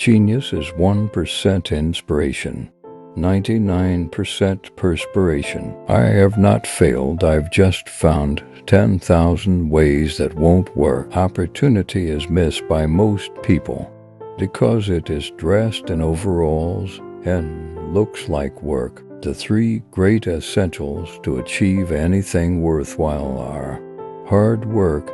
Genius is 1% inspiration, 99% perspiration. I have not failed, I've just found 10,000 ways that won't work. Opportunity is missed by most people because it is dressed in overalls and looks like work. The three great essentials to achieve anything worthwhile are hard work,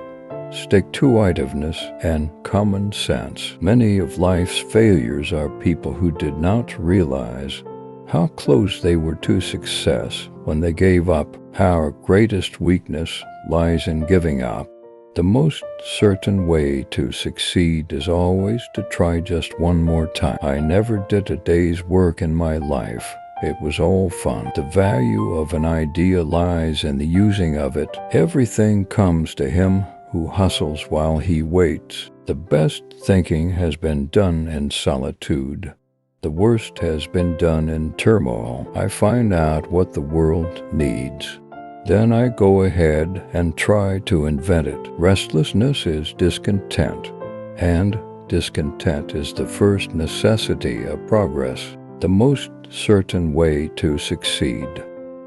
stick-to-itiveness, and common sense. Many of life's failures are people who did not realize how close they were to success when they gave up. Our greatest weakness lies in giving up. The most certain way to succeed is always to try just one more time. I never did a day's work in my life. It was all fun. The value of an idea lies in the using of it. Everything comes to him who hustles while he waits. The best thinking has been done in solitude. The worst has been done in turmoil. I find out what the world needs. Then I go ahead and try to invent it. Restlessness is discontent, and discontent is the first necessity of progress. The most certain way to succeed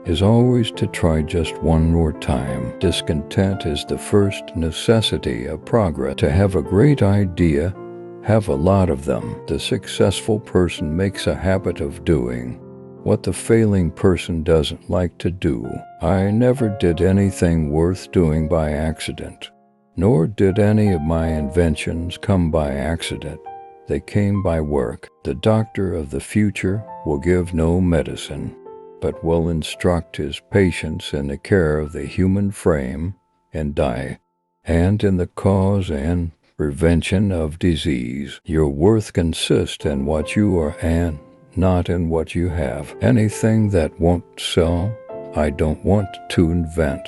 is always to try just one more time. Discontent is the first necessity of progress. To have a great idea, have a lot of them. The successful person makes a habit of doing what the failing person doesn't like to do. I never did anything worth doing by accident, nor did any of my inventions come by accident. They came by work. The doctor of the future will give no medicine, but will instruct his patients in the care of the human frame and die, and in the cause and prevention of disease. Your worth consists in what you are and not in what you have. Anything that won't sell, I don't want to invent.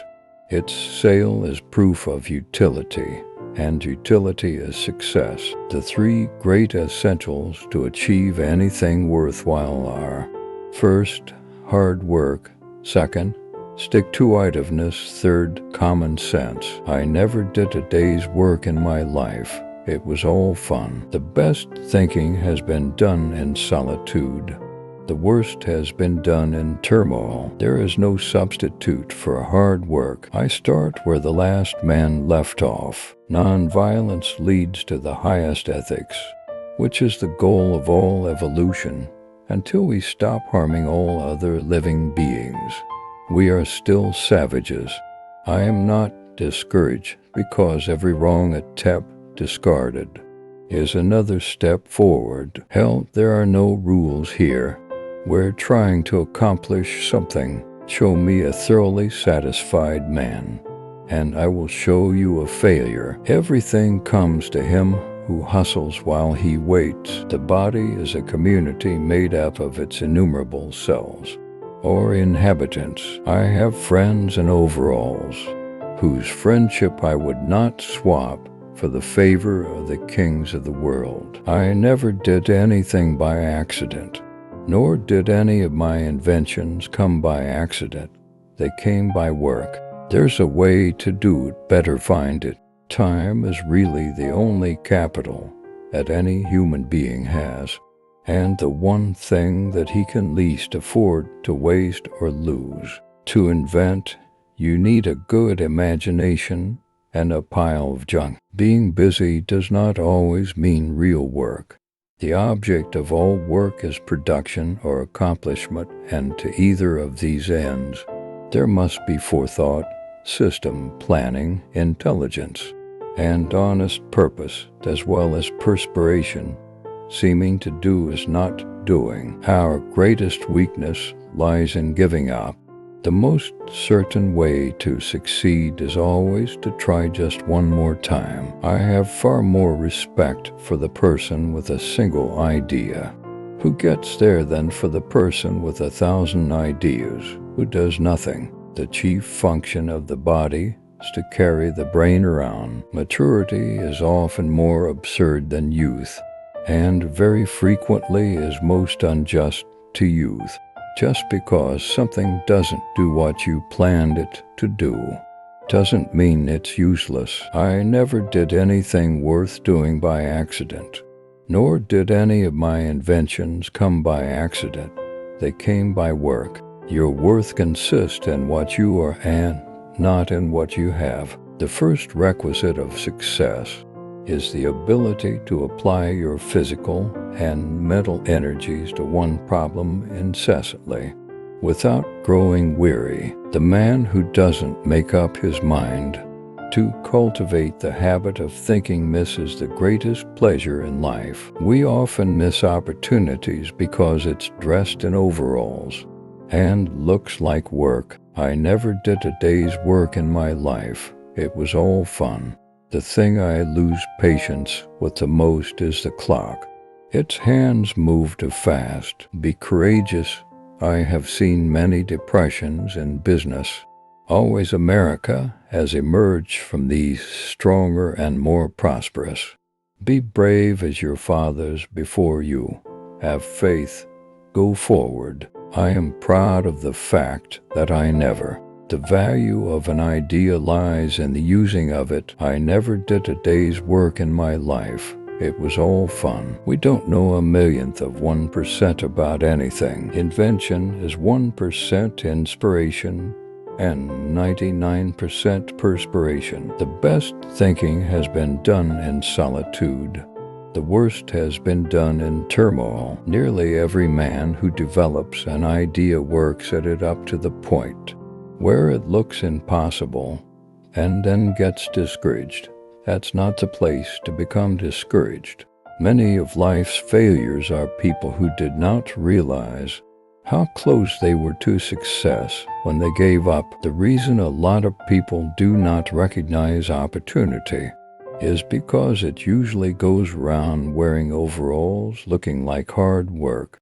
Its sale is proof of utility, and utility is success. The three great essentials to achieve anything worthwhile are: first, hard work; second, stick-to-itiveness; third, common sense. I never did a day's work in my life. It was all fun. The best thinking has been done in solitude. The worst has been done in turmoil. There is no substitute for hard work. I start where the last man left off. Nonviolence leads to the highest ethics, which is the goal of all evolution. Until we stop harming all other living beings, we are still savages. I am not discouraged because every wrong attempt discarded is another step forward. Hell, there are no rules here. We're trying to accomplish something. Show me a thoroughly satisfied man, and I will show you a failure. Everything comes to him who hustles while he waits. The body is a community made up of its innumerable cells, or inhabitants. I have friends in overalls, whose friendship I would not swap for the favor of the kings of the world. I never did anything by accident, nor did any of my inventions come by accident. They came by work. There's a way to do it, better find it. Time is really the only capital that any human being has, and the one thing that he can least afford to waste or lose. To invent, you need a good imagination and a pile of junk. Being busy does not always mean real work. The object of all work is production or accomplishment, and to either of these ends, there must be forethought, system planning, intelligence, and honest purpose, as well as perspiration. Seeming to do is not doing. Our greatest weakness lies in giving up. The most certain way to succeed is always to try just one more time. I have far more respect for the person with a single idea who gets there than for the person with 1,000 ideas who does nothing. The chief function of the body is to carry the brain around. Maturity is often more absurd than youth, and very frequently is most unjust to youth. Just because something doesn't do what you planned it to do doesn't mean it's useless. I never did anything worth doing by accident. Nor did any of my inventions come by accident. They came by work. Your worth consists in what you are and not in what you have. The first requisite of success is the ability to apply your physical and mental energies to one problem incessantly, without growing weary. The man who doesn't make up his mind to cultivate the habit of thinking misses the greatest pleasure in life. We often miss opportunities because it's dressed in overalls and looks like work. I never did a day's work in my life. It was all fun. The thing I lose patience with the most is the clock. Its hands move too fast. Be courageous. I have seen many depressions in business. Always America has emerged from these stronger and more prosperous. Be brave as your fathers before you. Have faith. Go forward. I am proud of the fact that I never. The value of an idea lies in the using of it. I never did a day's work in my life. It was all fun. We don't know a millionth of 1% about anything. Invention is 1% inspiration and 99% perspiration. The best thinking has been done in solitude. The worst has been done in turmoil. Nearly every man who develops an idea works at it up to the point where it looks impossible and then gets discouraged. That's not the place to become discouraged. Many of life's failures are people who did not realize how close they were to success when they gave up. The reason a lot of people do not recognize opportunity is because it usually goes around wearing overalls, looking like hard work.